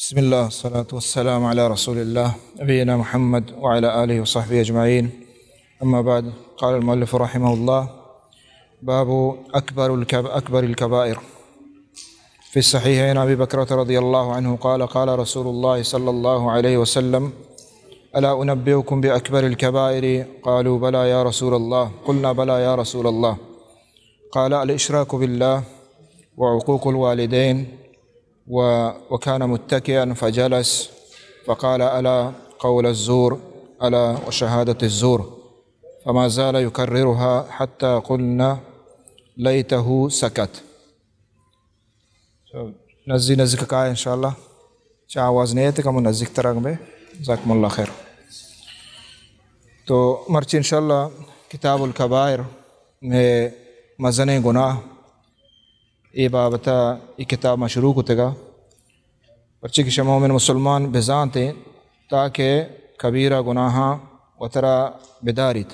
بسم الله والصلاة والسلام على رسول الله نبينا محمد وعلى آله وصحبه أجمعين. أما بعد، قال المؤلف رحمه الله: باب أكبر الكبائر. في الصحيحين أبي بكرة رضي الله عنه قال: قال رسول الله صلى الله عليه وسلم: ألا أنبئكم بأكبر الكبائر؟ قالوا: بلى يا رسول الله. قلنا: بلى يا رسول الله. قال: الإشراك بالله وعقوق الوالدين. وكان متكئا فجلس فقال: ألا قول الزور، ألا وشهادة الزور. فما زال يكررها حتى قلنا ليته سكت. نزدیک کا ہے انشاءاللہ. چاہ آواز نہیں آتی کم نزدیک ترک میں. جزاکم اللہ خیر. تو مرچی انشاءاللہ کتاب الکبائر میں مزن گناہ یہ بابتا یہ کتاب مشروع ہوتے گا پرچی کی شمع میں مسلمان بزان تھے تاکہ کبیرہ گناہ و ترا بداریت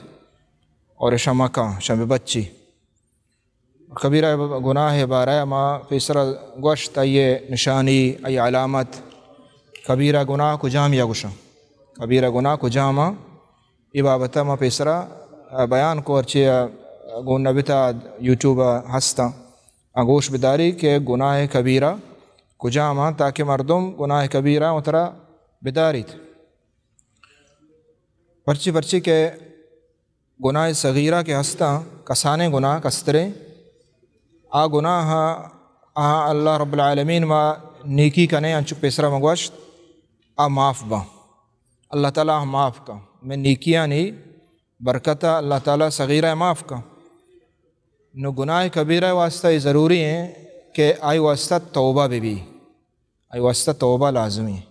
اور شمع کا شمع بچی کبیرہ گناہ بارہ ما فیسرا گوشت یہ نشانی ای علامت کبیرہ گناہ کو جام یا گشا کبیرہ گناہ کو جامہ یہ بابتا ما فیسرا بیان کو ارچی گون نبیتا یوٹیوب ہستا آگوش بداری کہ گناہ کبیرہ کجاما تاکہ مردم گناہ کبیرہ اترا بداریت پرچی کے گناہ صغیرہ کے ہستا کسانے گناہ کسترے آ گناہ اللہ رب العالمین ما نیکی کنے انچو پیسرہ مگوشت آ معاف با اللہ تعالیٰ معاف کا میں نیکیاں نہیں برکتہ اللہ تعالیٰ صغیرہ معاف کا نو گناہ کبیرہ واسطہ یہ ضروری ہیں کہ آئی واسطہ توبہ بھی آئی واسطہ توبہ لازمی ہے.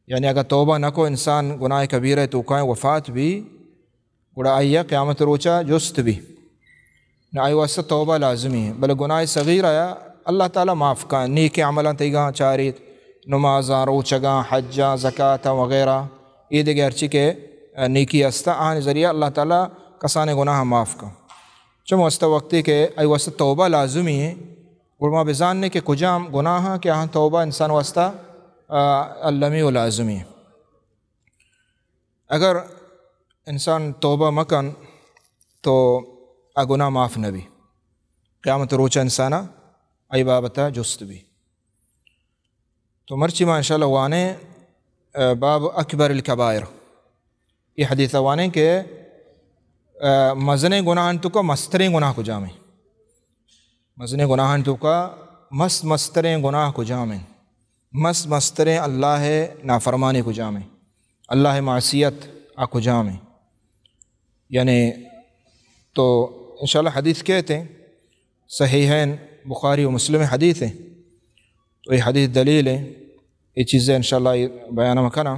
یعنی اگر توبہ نہ کو انسان گناہ کبیرہ تو کہیں وفات بھی گڑا آئیہ قیامت روچا جست بھی نہ آئی واسطہ توبہ لازمی ہے. بلے گناہ صغیرہ اللہ تعالیٰ معاف کا نیک عملہ تیگاں چاریت نمازاں روچگاں حجاں زکاة وغیرہ یہ دیگے ارچی کے نیکی استا آنے ذریعہ اللہ تعالیٰ کسانے گناہ معاف کا چم واسطہ وقتی کہ ای واسطہ توبہ لازمی ہے گرما بزاننے کہ کجام گناہ کہ ہاں توبہ انسان واسطہ اللمی و لازمی ہے. اگر انسان توبہ مکن تو گناہ معاف نبی قیامت روچہ انسانہ ای بابتا جست بھی. تو مرچی ما انشاءاللہ وانے باب اکبر الکبائر یہ حدیث وانے کہ مزنے گناہن تو کا مستریں گناہ کو جامیں مزنے گناہن تو کا مستریں گناہ کو جامیں مستریں اللہ نافرمانی کو جامیں اللہ معصیت کو جامیں. یعنی تو انشاءاللہ حدیث کہتے ہیں صحیحین بخاری و مسلم حدیث ہیں تو یہ حدیث دلیل ہے یہ چیزیں انشاءاللہ بیان مکنا.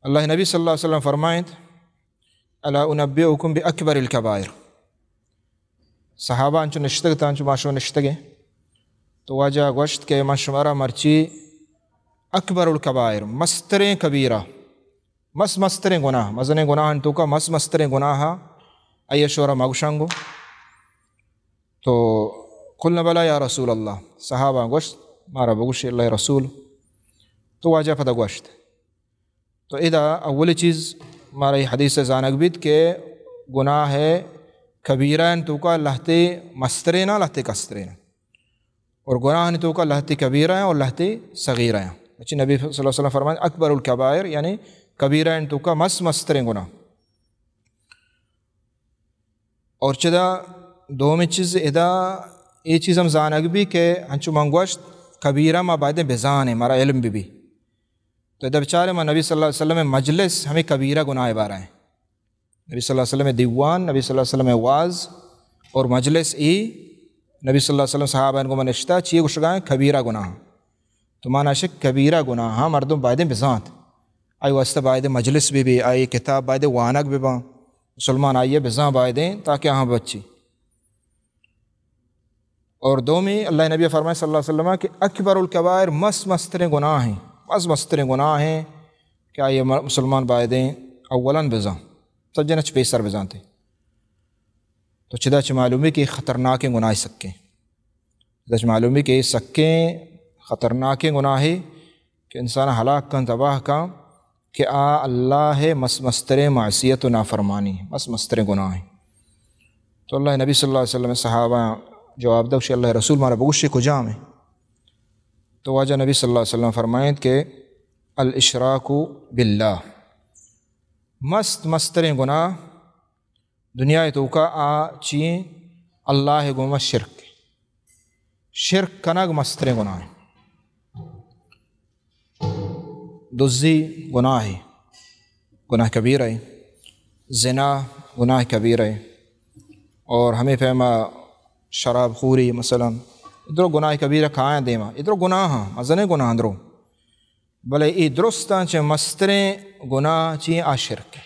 اللہ نبی صلی اللہ علیہ وسلم فرمائیں: الا انبئکم باکبر الکبائر. صحابہ انچو نشتگتا انچو ماشو نشتگے تو واجہ گوشت کے مشورہ مرچی اکبر الکبائر مستریں کبیرہ مستریں گناہ مزنے گناہ انتو کا مستریں گناہ ای شورہ مگوشنگو. تو قلنا بلا یا رسول اللہ. صحابہ گوشت مارا بگوشی اللہ رسول. تو واجہ پتہ گوشت تو ادا اولی چیز مارا یہ حدیث زانک بیت کہ گناہ ہے کبیرہ ان تو کا لہتے مسترینہ لہتے کسترینہ اور گناہ ان تو کا لہتے کبیرہ ہیں اور لہتے صغیرہ ہیں. اچھی نبی صلی اللہ علیہ وسلم فرمائیں اکبر الکبائر یعنی کبیرہ ان تو کا مسترین گناہ. اور چدا دومی چیز ادا یہ چیز ہم زانک بھی کہ ہنچو منگوشت کبیرہ ما بعد بزان ہے مارا علم بھی تو ادھا بچارے میں نبی صلی اللہ علیہ وسلم مجلس ہمیں کبیرہ گناہ بارہ ہیں. نبی صلی اللہ علیہ وسلم دیوان نبی صلی اللہ علیہ وسلم واز اور مجلس نبی صلی اللہ علیہ وسلم صحابہ ان کو منشتہ چیئے گشگائیں کبیرہ گناہ تو مانا شک کبیرہ گناہ مردم بائدیں بزانت آئی واسطہ بائدیں مجلس بھی آئی کتاب بائدیں وانک بھی مسلمان آئیے بزان بائدیں تاکہ ہاں بچی. اور دومی اللہ نبی فرمائے صلی اللہ علیہ وسلم کہ اکبر الکبائر مستریں گناہ ہیں مستریں گناہ ہیں کیا یہ مسلمان بائدیں اولاً بزان سجنہ پیسر بزانتے تو چدا معلومی کہ خطرناک گناہ سکیں چدا معلومی کہ سکیں خطرناک گناہ کہ انسان ہلاک کن تباہ کا کہ اللہ مستر معصیت و نافرمانی مستر گناہ ہیں. تو اللہ نبی صلی اللہ علیہ وسلم صحابہ جواب دو کہ اللہ رسول مارا بگوشی کجا میں. تو واجہ نبی صلی اللہ علیہ وسلم فرمائیں کہ الاشراک باللہ مستر گناہ دنیا تو کا چین اللہ گوما شرک کنگ مستر گناہ ہے. دزی گناہ ہے، گناہ کبیر ہے. زنا گناہ کبیر ہے. اور ہمیں فہما شراب خوری مثلا ادھر گناہ کبیر کھائیں دیما ادھر گناہ مزنے گناہ اندرو بلے ای درستاں چے مستریں گناہ چی شرک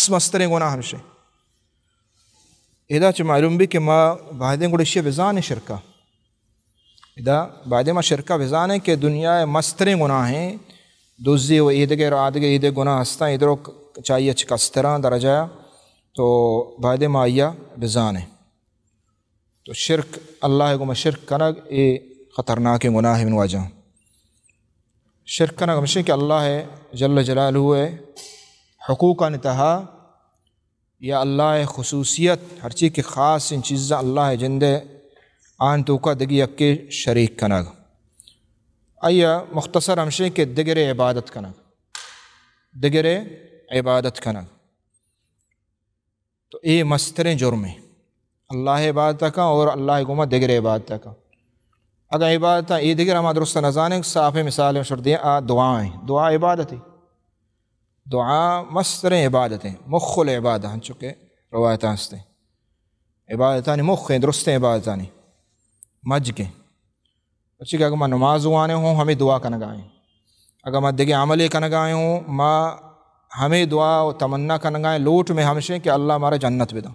مستریں گناہ ہمشے ادا چے معلوم بھی کہ ما باہدیں گوڑشی بزان شرکا ادا باہدیں ما شرکا بزان ہے کہ دنیا مستریں گناہ ہیں. دوزی و عیدگے رادگے عید گناہ ہستاں ادھرو چاہیے چکستران درجہ تو باہدیں ما آیا بزان ہے. تو شرک اللہ کو شرک کنگ اے خطرناک گناہ من واجہ. شرک کنگ ہمشے کہ اللہ جل جلالہ حقوق انتہا یا اللہ خصوصیت ہر چیز کی خاص ان چیزاں اللہ جندے آن تو کا دگی اکے شریک کنگ. آیا مختصر ہمشے کہ دگر عبادت کنگ تو اے مستر جرم ہے اللہ عبادت کا اور اللہ گما دگر عبادت کا. اگر عبادت یہ دگر ہمارا درست نظانے صاف مثال شر دیا دعائیں دعا عبادت ہے. دعا مستر عبادتیں مخ العبادہ ہن چکے روایتاں ہستے عبادتانی مخ ہیں درست عبادتانی مج کے اچھی کہ اگر میں نماز وانے ہوں ہمیں دعا کا نگائیں اگر میں دگے عملے کا نگائیں ہوں ماں ہمیں دعا و تمنا کا نگائیں لوٹ میں ہمشیں کہ اللہ ہمارا جنت بدا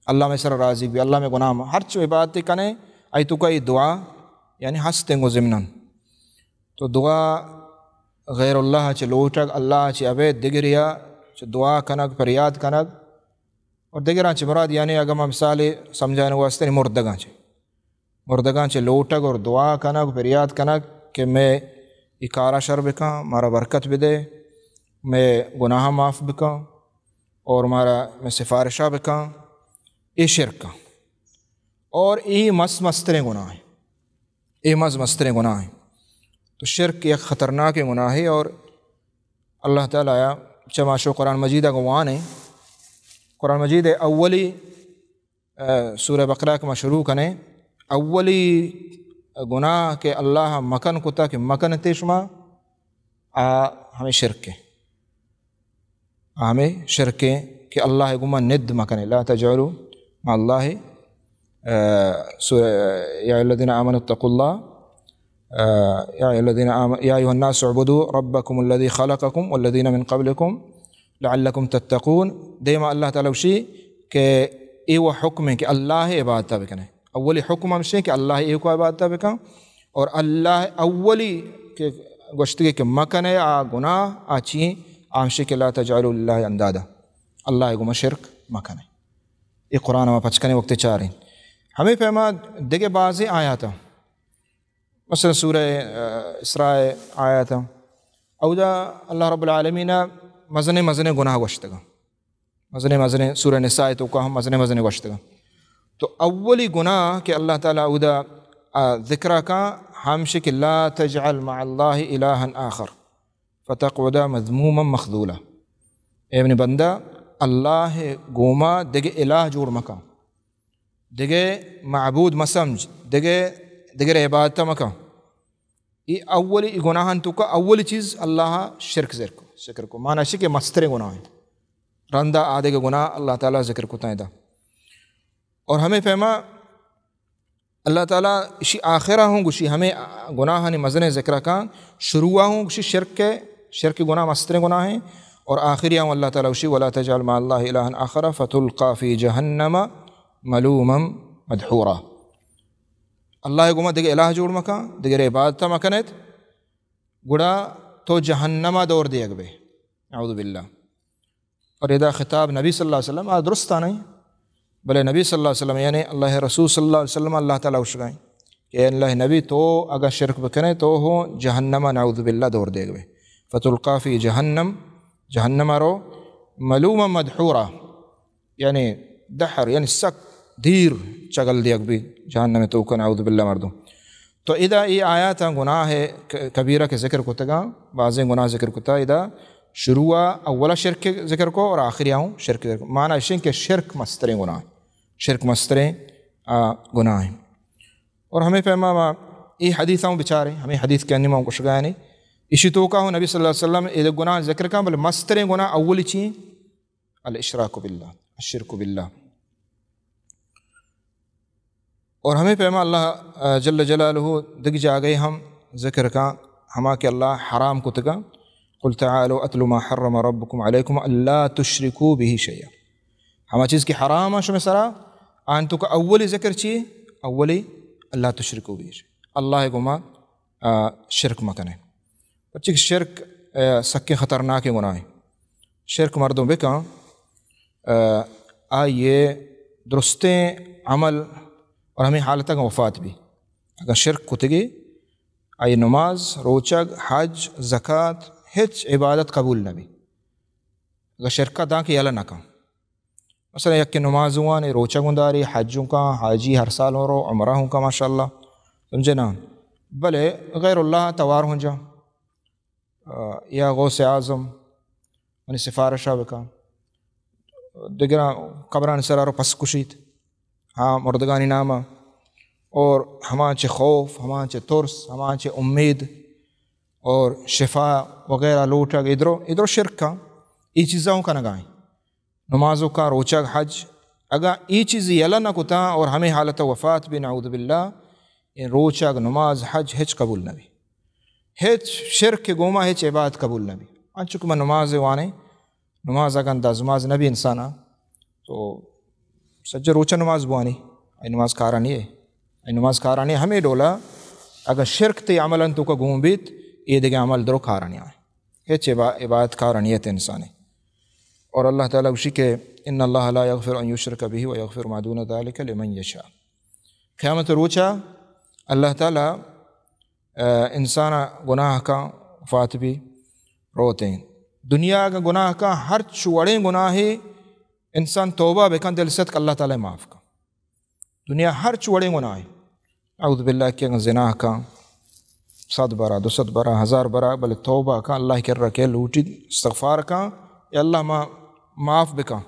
اللہ میں سر راضی بھی اللہ میں گناہ ہر چو عبادت کنے ای تو کا یہ دعا یعنی ہستیں گو ضمناً. تو دعا غیر اللہ چ لوٹک اللہ چ ابے دگریا چ دعا کنک فریاد کنک اور دگراں چ مراد یعنی اگر میں مثال سمجھانے واسطے مردگاں چ لوٹک اور دعا کنک فریاد کنک کہ میں اکارا شر بکاں مارا برکت بدے میں گناہ معاف بکاں اور مارا میں سفارشہ بکاں یہ شرک اور یہ مستر گناہ ہے. یہ مستر گناہ ہے. تو شرک ایک خطرناک گناہ ہے اور اللہ تعالیٰ چماشو قرآن مجید گوان ہے. قرآن مجید اولی سورہ بقرہ کے شروع کنے اولی گناہ کے اللہ مکن کتا کہ مکن تشما ہمیں شرک ہے کہ اللہ گما ند مکن لا تجعلوا مع اللہ یا الذین آمنوا اتقوا اللہ یا ایھا الناس اعبدوا ربکم الذی خلقکم والذین من قبلکم لعلکم تتقون. دیما اللہ تعالیٰ وشی کہ ای وہ حکم ہے کہ اللہ عبادت بکنے اولی حکم ہمشے کہ اللہ ای کو عبادت بکن اور اللہ اولی کہ گوشتگی کہ مکنے گناہ چین آمشے کہ لا تجعلوا للہ اندادا اللہ گما شرک مکنے. یہ قرآن ہمیں پچکنے وقت چاہ رہے ہیں. ہمیں فہما دیگے بعضی آیاتا مثلا سورہ اسراء آیاتا اودا اللہ رب العالمین مزنے گناہ گوشتگا مزنے سورہ نساء تو کہ ہم مزنے گوشتگا. تو اولی گناہ کہ اللہ تعالیٰ اودا ذکرہ کا ہمشہ کہ لا تجعل مع اللہ الہا آخر فتقعد مذموما مخذولا. اے ابن بندہ اللہ گوما دگے الہ جوڑ مکا دگے معبود مسمج دگے عبادت مکا. یہ اولی گناہن تو کا اولی چیز اللہ شرک ذکر کو معنی ہے کہ مستر گناہ ہے رندہ آدھے کے گناہ اللہ تعالیٰ ذکر کو تائیدہ. اور ہمیں فہما اللہ تعالیٰ اسی آخرہ ہوں گوشی ہمیں گناہ مزنے ذکر کا شروع ہوں گوشی شرک گناہ مستر گناہ ہیں اور آخری ہوں اللہ تعالیٰ اسی ولا تجعل مع اللہ الہا آخر فتلقى فی جہنم ملوما مدحورا. اللہ گما دیگے الہ جوڑ مکا دیگر عبادت مکنیت گڑا تو جہنمہ دور دیگ بے اعوذ باللہ. اور ادا خطاب نبی صلی اللہ علیہ وسلم درستہ نہیں بلے نبی صلی اللہ علیہ وسلم یعنی اللہ رسول صلی اللہ علیہ وسلم اللہ تعالیٰ اشگائیں کہ اللہ نبی تو اگر شرک بکنے تو ہو جہنم نعوذ باللہ دور دے گئے فتلقا فی جہنم جہنم رو ملوما مدحورا یعنی دحر یعنی سک دیر چگل دیگ بھی جہنم تو کا نعوذ باللہ مردوں. تو ادا ای آیات گناہ کبیرہ کے ذکر کو تگا بعض گناہ ذکر کو تا ادا شروع اولا شرک ذکر کو اور آخری آؤں شرک ذکر معنی اشین کہ شرک مستریں گناہ شرک مستریں گناہ ہیں. اور ہمیں فہما ای حدیث آؤں بچارے ہمیں حدیث کے انماؤں کو شگایا نہیں اسی تو کا ہوں نبی صلی اللہ علیہ وسلم اے گناہ ذکر کا بل مستریں گناہ اولی چیئیں الاشراک باللہ الشرک باللہ. اور ہمیں پیما اللہ جل جلالہ دگ جا گئے ہم ذکر کا ہما کہ اللہ حرام کو تگا قل تعالوا اتل ما حرم ربکم علیکم اللہ تشرکوا به شیئا ہما چیز کی حرام شمی سرا آن تو کا اولی ذکر چیئے اولی اللہ تشرکوا به شیئا اللہ گما شرک مکنے بچے شرک سکے خطرناک گناہ شرک مردوں بکا آئیے درستیں عمل اور ہمیں حالت کا وفات بھی اگر شرک کتگی آئی نماز روچگ حج زکوٰۃ ہچ عبادت قبول نہ بھی اگر شرک کا داں کہ یلا نہ کم مثلا یک نماز ہوا نے روچگ ہنداری حجوں کا حاجی ہر سال ہو رہو عمرہ ہوں کا ماشاءاللہ سمجھے نا بلے غیر اللہ توار ہوں جا یا غوث اعظم یعنی سفارشہ بکا دیگر قبران سرارو پس کشید ہاں مردگانی نامہ اور ہماں چے خوف ہماں چے ترس ہماں چے امید اور شفا وغیرہ لوٹا ادھرو شرک کا ای چیزوں کا نگائیں نمازوں کا روچگ حج اگر ای چیز یلا نہ کتا اور ہمیں حالت وفات بھی نعوذ باللہ روچگ نماز حج ہچ قبول نہ بھی ہچ شرک کے گوما ہچ عبادت قبول نہ بھی انچکہ میں نماز وانے نماز اگر انداز نماز نبی انسانا تو سجّ روچہ نماز بوانی ای نماز کارانی ہے ای نماز کارانی ہمیں ڈولا اگر شرک تے عملاً تو کا گھوم بیت یہ دیکھیں عمل درو کارانی آئے ہچ عبادت کارانیت انسانی. اور اللہ تعالیٰ اسی کہ ان اللہ لا یغفر ان یشرک به ویغفر ما دون ذلک لمن یشاء قیامت روچہ اللہ تعالیٰ انسان گناہ کا وفات بھی روتے ہیں دنیا کا گناہ کا ہر چوڑے گناہ انسان توبہ بکن دل صدق اللہ تعالیٰ معاف کا دنیا ہر چوڑے گناہ اعوذ باللہ کہ زنا کا 100 برا 200 برا 1000 برا بلے توبہ کا اللہ کر رکھے لوٹی استغفار کا یا اللہ معاف بکا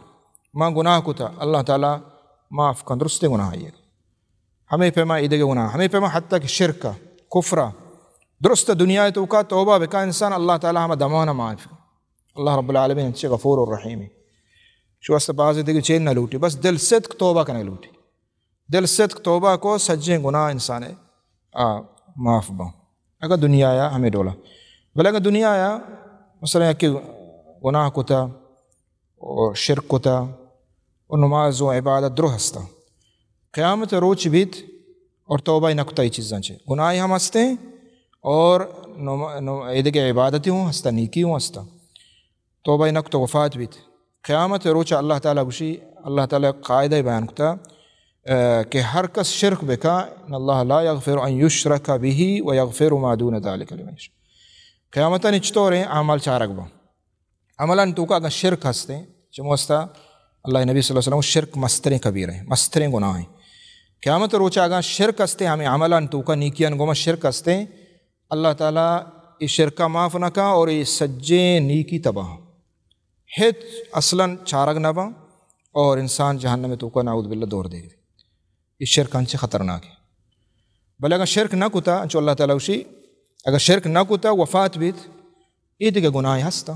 ماں گناہ کو تھا اللہ تعالیٰ معاف کا درست گناہ ہے ہمیں پیما عید کے گناہ ہمیں پیما حتیٰ کہ شرک کا کفرہ درست دنیا تو کا توبہ بکا انسان اللہ تعالیٰ ہمیں دمانہ معاف اللہ رب العالمین اچھے غفور الرحیم شو اس بعض دیکھ چین نہ لوٹی بس دل صدق توبہ کا نہ لوٹی دل صدق توبہ کو سجے گناہ انسان معاف با اگر دنیا آیا ہمیں ڈولا بھلے اگر دنیا آیا مثلا کہ گناہ کو تھا اور شرک کو تھا اور نماز و عبادت درو ہستا قیامت روچ بیت اور توبہ نکتا ہی چیزاں چھے گناہ ہم ہستے ہیں اور عید کے عبادتی ہوں ہستا نیکی ہوں ہستا توبہ نکتا وفات بیت قیامت روچہ اللہ تعالیٰ گوشی اللہ تعالیٰ قاعدہ بیان کتا کہ ہر کس شرک بکا ان اللہ لا یغفر ان یشرک به ویغفر ما دون ذلک لمن یشاء قیامتا نچتو رہے اعمال چارک با عملاً تو کا اگر شرک ہستے چمو ہستا اللہ نبی صلی اللہ علیہ وسلم شرک مستریں کبیر ہیں مستریں گناہ ہیں قیامت روچہ اگر شرک ہستے ہمیں عملاً تو کا نیکیاں گوما شرک ہستے اللہ تعالیٰ اس شرکہ معاف نہ کا اور یہ سجے نیکی تباہ ہیت اصلاً چارگ نہ با اور انسان جہنم میں تو کا نعوذ باللہ دور دے گی اس شرک انچے خطرناک ہے بلے اگر شرک نہ کتا انچو اللہ تعالیٰ اسی اگر شرک نہ کتا وفات بیت یہ دیکھے گناہ ہستا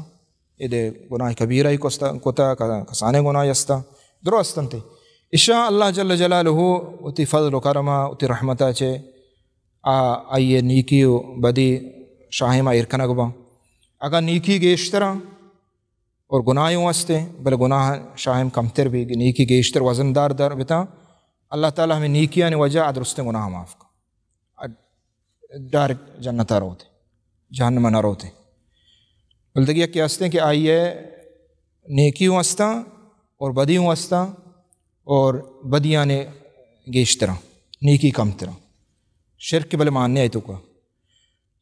یہ دے گناہ کبیرہ ہی کتا کسانے گناہ ہستا درو ہستن تے اشاء اللہ جل جلالہ اتی فضل و کرمہ اتی رحمتہ چھے آئیے نیکی و بدی شاہمہ ارکنگ با اگر نیکی گیشترہ اور گناہوں ہستے بلے گناہ شاہم کمتر بھی نیکی گیشتر وزندار در بتا اللہ تعالیٰ ہمیں نیکیاں نے وجہ ادرست گناہ معاف کا ڈائریکٹ جنتہ روتے جہنم نہ روتے بلدگی کیا ہستے کہ آئیے نیکیوں ہستا اور بدیوں ہستا اور بدیاں نے گیشترہ نیکی کمترہ شرک بل ماننے آئی تو کا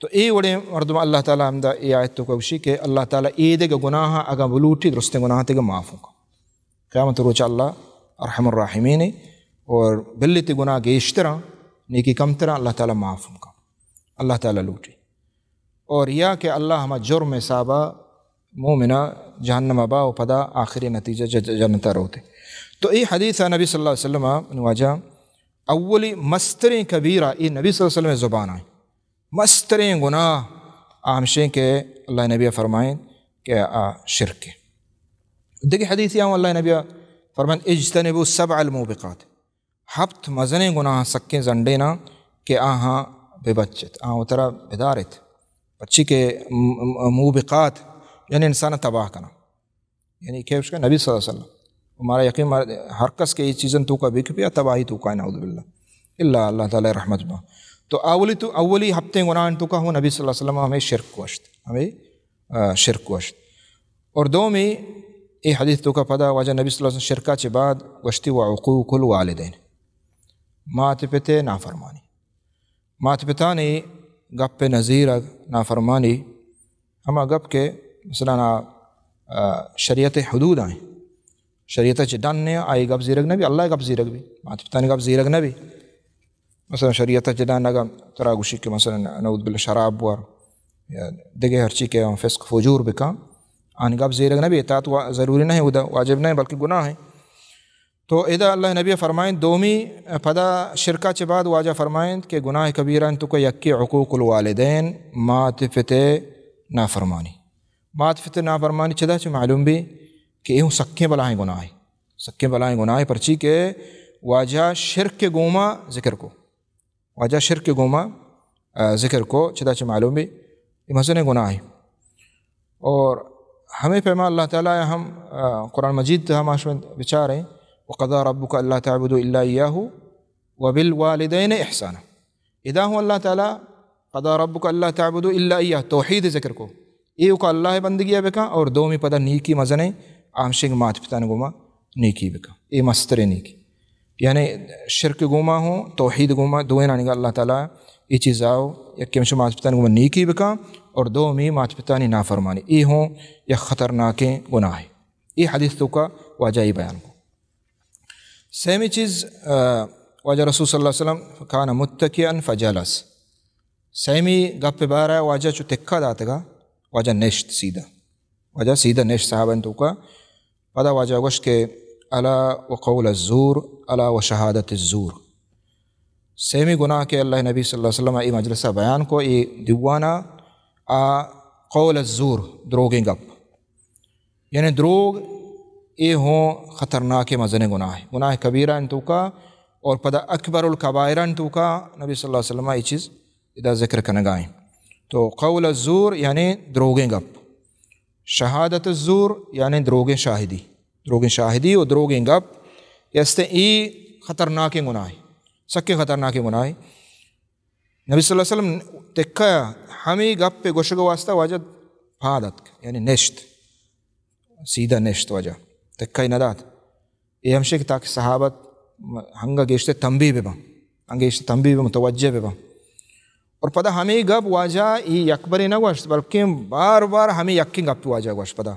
تو اے وڑے مردم اللہ تعالیٰ ہمدہ اے آیت تو کا وشی کہ اللہ تعالیٰ اے دے گا گناہ اگا بلوٹی درست گناہ تے گا معاف ہوگا قیامت روچ اللہ ارحم الراحمین اور بلتی گناہ گیشترا نیکی کم ترا اللہ تعالیٰ معاف ہوگا اللہ تعالیٰ لوٹی اور یا کہ اللہ ہما جرم حسابہ مومنہ جہنم ابا و پدا آخری نتیجہ جنتا روتے تو ای حدیث نبی صلی اللہ علیہ وسلم نواجہ اولی مستریں کبیرہ ای نبی صلی اللہ علیہ وسلم زبان آئیں مستریں گناہ آمشیں کہ اللہ نبی فرمائیں کہ شرک ہے دیکھیں حدیث یہاں اللہ نبی فرمائیں اجتنبوا السبع الموبقات ہفت مزنے گناہ سکیں زنڈینا کہ آہاں بے بچت آہاں اترا بیدارت بچی کے موبقات یعنی انسان تباہ کرنا یعنی کہ اس کا نبی صلی اللہ علیہ وسلم ہمارا یقین ہر کس کے یہ چیزیں تو کا بک پیا تباہی تو کا نعوذ باللہ اللہ تعالی رحمت با تو اولی ہفتے گناہ تو کا ہوں نبی صلی اللہ علیہ وسلم ہمیں شرک وشت اور دو میں یہ حدیث تو کا پدا واجہ نبی صلی اللہ علیہ وسلم شرکا چے بعد وشتی و عقوق الوالدین مات پتے نافرمانی مات پتانی گپ نظیر نافرمانی ہما گپ کے مثلا شریعت حدود آئیں شریعت چڈاننے آئی گپ زیرگ نبی اللہ گپ زیرگ بھی مات پتانی گپ زیرگ نبی مثلا شریعت چڈان نگا ترا گوشی کے مثلا نعوذ باللہ شراب وار یا دیگه ہر چیز کے فسق فجور بکا آن گپ زیرگ نبی اطاعت ضروری نہیں ہوتا واجب نہیں بلکہ گناہ ہے تو اذا اللہ نبی فرمائیں دومی پدا شرکا چے بعد واجہ فرمائیں کہ گناہ کبیرہ تو کو یکی عقوق الوالدین مات پتے نافرمانی مات پتے نافرمانی چدا چے معلوم بھی کہ یہ سکیں بلائیں گناہ سکیں بلائیں گناہ پرچی کہ واجہ شرک کے گوما ذکر کو واجہ شرک کے گوما ذکر کو چدا چے معلوم بھی یہ مزن گناہ اور ہمیں پیما اللہ تعالیٰ ہم قرآن مجید ہم آشوان بچاریں وَقَضَى رَبُّكَ أَلَّا تَعْبُدُوا إِلَّا إِيَّاهُ وَبِالْوَالِدَيْنِ إِحْسَانًا اذا ہوں اللہ تعالیٰ قَضَى رَبُّكَ أَلَّا تَعْبُدُوا إِلَّا إِيَّاهُ توحید ذکر کو ایو کا اللہ بندگی بکا اور دومی پدا نیکی مزنے آمشنگ مات پتان گوما نیکی بکا اے مستر نیکی یعنی شرک گوما ہوں توحید گوما دوئیں آنگا اللہ تعالیٰ یہ چیز آؤ یکی مشو مات پتان گوما نیکی بکا اور دومی مات پتانی نافرمانی ای ہوں یا خطرناکیں گناہ ای حدیث تو کا واجہی بیان کو سیمی چیز واجہ رسول صلی اللہ علیہ وسلم کانا متکئن فجلس سیمی گپ بارا واجہ چو تکا داتا گا واجہ نشت سیدھا واجہ سیدھا نشت صحابہ تو کا پدا واجہ گوشت کے الا وقول الزور الا وشہادت الزور سیمی گناہ کے اللہ نبی صلی اللہ علیہ وسلم ای مجلسہ بیان کو ای دیوانا قول الزور دروگیں گپ یعنی دروگ اے ہوں خطرناک مزن گناہ کبیرہ انتو کا اور پدا اکبر الکبائرہ انتو کا نبی صلی اللہ علیہ وسلم یہ چیز ادا ذکر کنگائیں تو قول الزور یعنی دروگیں گپ شہادت الزور یعنی دروگیں شاہدی اور دروگیں گپ یستے ای خطرناک گناہ سکے خطرناک گناہ نبی صلی اللہ علیہ وسلم تکا ہمیں گپ پہ گوشگ واسطہ واجد پھادت یعنی نشت سیدھا نشت وجہ تکائی ندات یہ ہمشہ کہ تاکہ صحابت ہنگا گیشتے تنبیہ بے با ہنگیشتے تنبیہ بے متوجہ بے با اور پدا ہمیں گپ واجہ یہ یکبری نہ گوشت بلکہ بار بار ہمیں یکی گپ واجہ گوشت پدا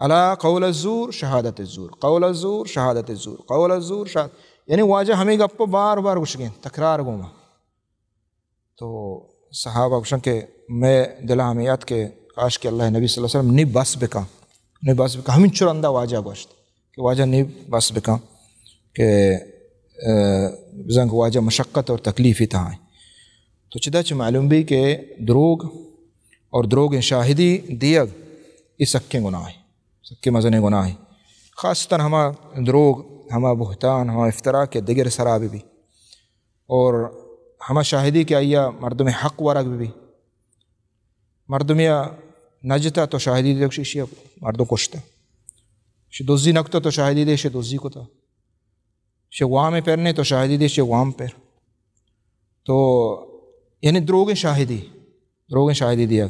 الا قول الزور شہادت الزور قول الزور شہادت الزور قول الزور شہادت یعنی واجہ ہمیں گپ بار بار گوشگیں تکرار گوما تو صحابہ گوشن کہ میں دلہ ہمیات کے کاش کہ اللہ نبی صلی اللہ علیہ وسلم نی بس بکا ہمیں چرندہ واجہ گوشت کہ واجہ نی بس بکا کہ بزنگ واجہ مشقت اور تکلیفی تھا آئیں تو چدا چھ معلوم بھی کہ دروگ اور دروگ شاہدی دیگ یہ سکے گناہ سکے مزن گناہ خاصتاً ہما دروگ ہما بہتان ہما افتراء کے دیگر سرابی بھی اور ہما شاہدی کے آئیا مردم حق ورگ بھی مردمیا نجتا تو شاہدی دے شیشی مردوں کشتا شی دوزی نکتا تو شاہدی دے شی دوزی کو تا شی وام پیرنے تو شاہدی دے شی وام پیر تو یعنی دروگیں شاہدی دیا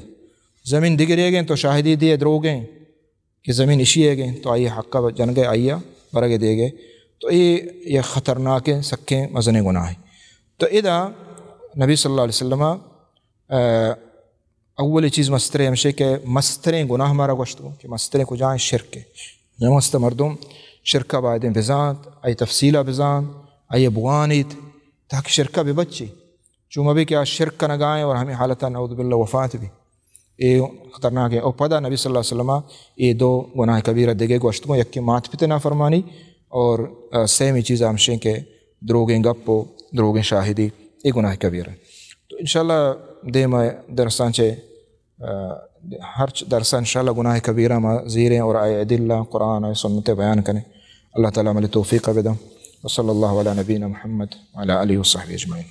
زمین دگرے گئیں تو شاہدی دیے دروگیں کہ زمین اشیے گئیں تو آئیے حق کا جنگے آئیا برگے دے گئے تو یہ خطرناک سکیں مزن گناہ تو ادا نبی صلی اللہ علیہ وسلم اول چیز مسترے ہمشے کہ مستریں گناہ ہمارا گوشتوں کہ مستریں کو جائیں شرک نمست مردم شرکہ بعدیں بزانت ای تفصیلہ بزان ای بوانیت تاکہ شرکہ بے بچی چون بھی کیا شرک کا نگائیں اور ہمیں حالتہ نعوذ باللہ وفات بھی یہ خطرناک ہے. اور پدا نبی صلی اللہ علیہ وسلم یہ دو گناہ کبیرہ دیگے گوشتوں یک کہ مات پتہ نافرمانی اور سیمی چیز ہمشیں کہ دروگیں گپو دروگیں شاہدی یہ گناہ کبیرہ. تو انشاءاللہ دیم درسان چے ہر درسان انشاءاللہ گناہ کبیرہ ما زیریں اور آئے ادلہ قرآن آئے سنت بیان کریں. اللہ تعالیٰ ملی توفیق بدم. وصلی اللہ علی نبینا محمد وعلی آلہ وصحبہ اجمعین.